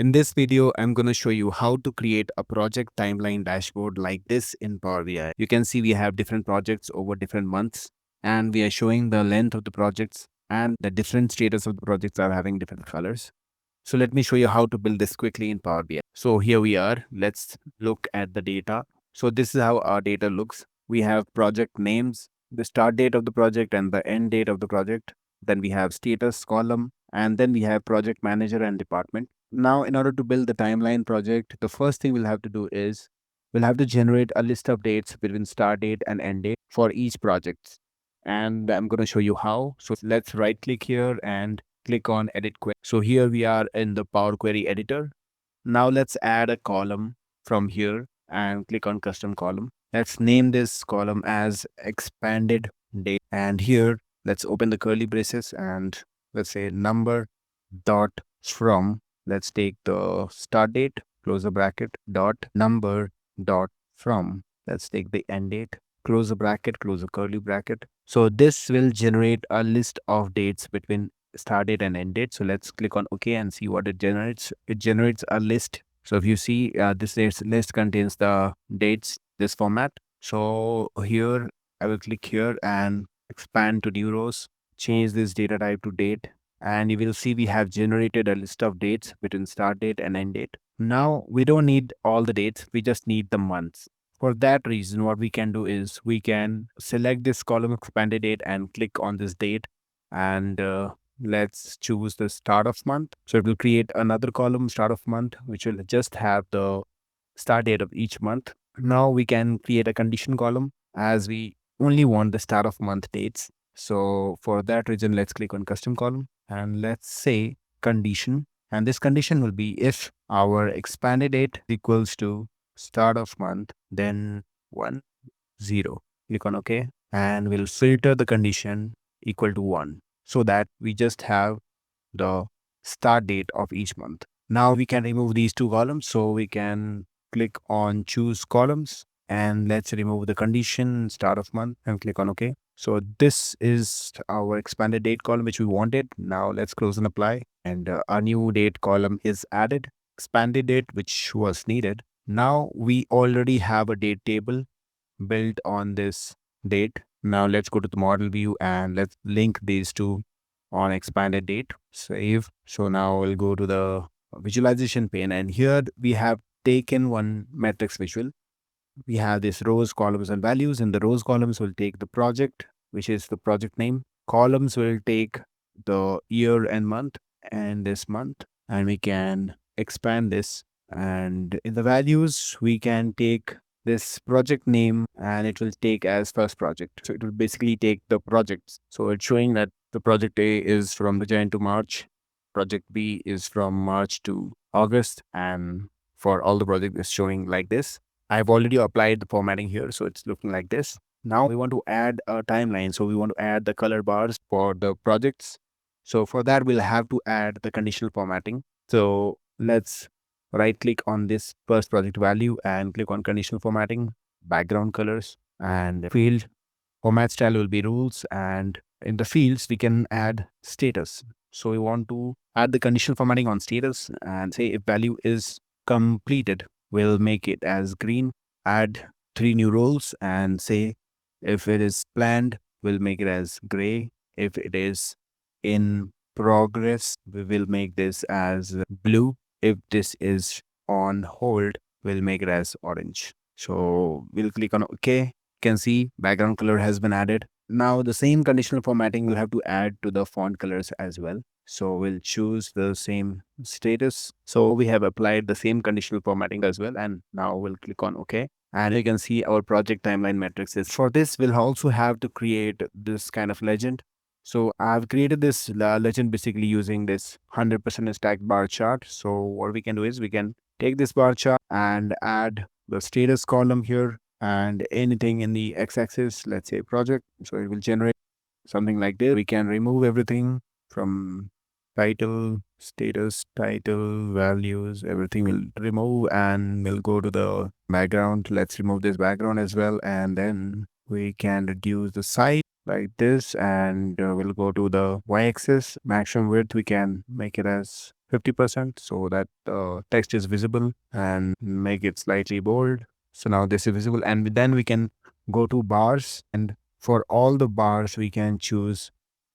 In this video, I'm going to show you how to create a project timeline dashboard like this in Power BI. You can see we have different projects over different months, and we are showing the length of the projects and the different status of the projects are having different colors. So let me show you how to build this quickly in Power BI. So here we are. Let's look at the data. So this is how our data looks. We have project names, the start date of the project and the end date of the project. Then we have status column, and then we have project manager and department. Now, in order to build the timeline project, the first thing we'll have to do is we'll have to generate a list of dates between start date and end date for each project. And I'm going to show you how. So let's right click here and click on edit query. So here we are in the Power Query editor. Now let's add a column from here and click on custom column. Let's name this column as expanded date. And here, let's open the curly braces and let's say number dot from. Let's take the start date, close the bracket, dot number dot from. Let's take the end date, close the bracket, close the curly bracket. So this will generate a list of dates between start date and end date. So let's click on OK and see what it generates. It generates a list. So if you see, this list contains the dates, this format. So here I will click here and expand to new rows, change this data type to date, and you will see we have generated a list of dates between start date and end date. Now we don't need all the dates, we just need the months. For that reason, what we can do is we can select this column expanded date and click on this date, and let's choose the start of month. So it will create another column, start of month, which will just have the start date of each month. Now we can create a condition column as we only want the start of month dates. So for that reason, let's click on custom column and let's say condition. And this condition will be if our expanded date equals to start of month, then 1, 0. Click on OK. And we'll filter the condition equal to 1 so that we just have the start date of each month. Now we can remove these two columns. So we can click on choose columns and let's remove the condition start of month and click on OK. So this is our expanded date column, which we wanted. Now let's close and apply. And a new date column is added, expanded date, which was needed. Now we already have a date table built on this date. Now let's go to the model view and let's link these two on expanded date, save. So now we'll go to the visualization pane, and here we have taken one matrix visual. We have this rows, columns, and values. In the rows columns will take the project, which is the project name. Columns will take the year and month and this month, and we can expand this. And in the values, we can take this project name and it will take as first project. So it will basically take the projects. So it's showing that the project A is from the Jan to March, project B is from March to August, and for all the projects it's showing like this. I've already applied the formatting here, so it's looking like this. Now we want to add a timeline. So we want to add the color bars for the projects. So for that, we'll have to add the conditional formatting. So let's right click on this first project value and click on conditional formatting, background colors, and field format style will be rules. And in the fields, we can add status. So we want to add the conditional formatting on status and say if value is completed, we'll make it as green. Add 3 new roles and say if it is planned, we'll make it as gray. If it is in progress, we will make this as blue. If this is on hold, we'll make it as orange. So we'll click on OK. You can see background color has been added. Now the same conditional formatting we'll have to add to the font colors as well. So we'll choose the same status. So we have applied the same conditional formatting as well. And now we'll click on OK. And you can see our project timeline matrices. For this, we'll also have to create this kind of legend. So I've created this legend basically using this 100% stacked bar chart. So what we can do is we can take this bar chart and add the status column here and anything in the x-axis, let's say project. So it will generate something like this. We can remove everything from title, status, title, values, everything will remove, and we'll go to the background. Let's remove this background as well. And then we can reduce the size like this, and we'll go to the y-axis maximum width. We can make it as 50% so that text is visible, and make it slightly bold. So now this is visible, and then we can go to bars, and for all the bars we can choose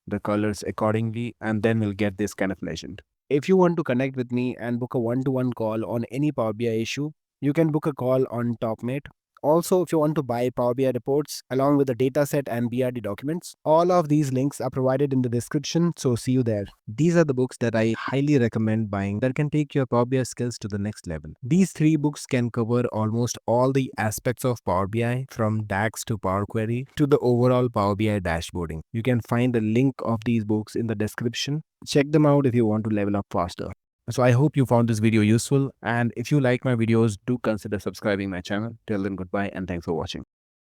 the colors accordingly, and then we'll get this kind of legend. If you want to connect with me and book a one-to-one call on any Power BI issue, you can book a call on Topmate. Also, if you want to buy Power BI reports along with the dataset and BRD documents, all of these links are provided in the description, so see you there. These are the books that I highly recommend buying that can take your Power BI skills to the next level. These three books can cover almost all the aspects of Power BI, from DAX to Power Query to the overall Power BI dashboarding. You can find the link of these books in the description. Check them out if you want to level up faster. So I hope you found this video useful, and if you like my videos, do consider subscribing my channel. Till then, goodbye and thanks for watching.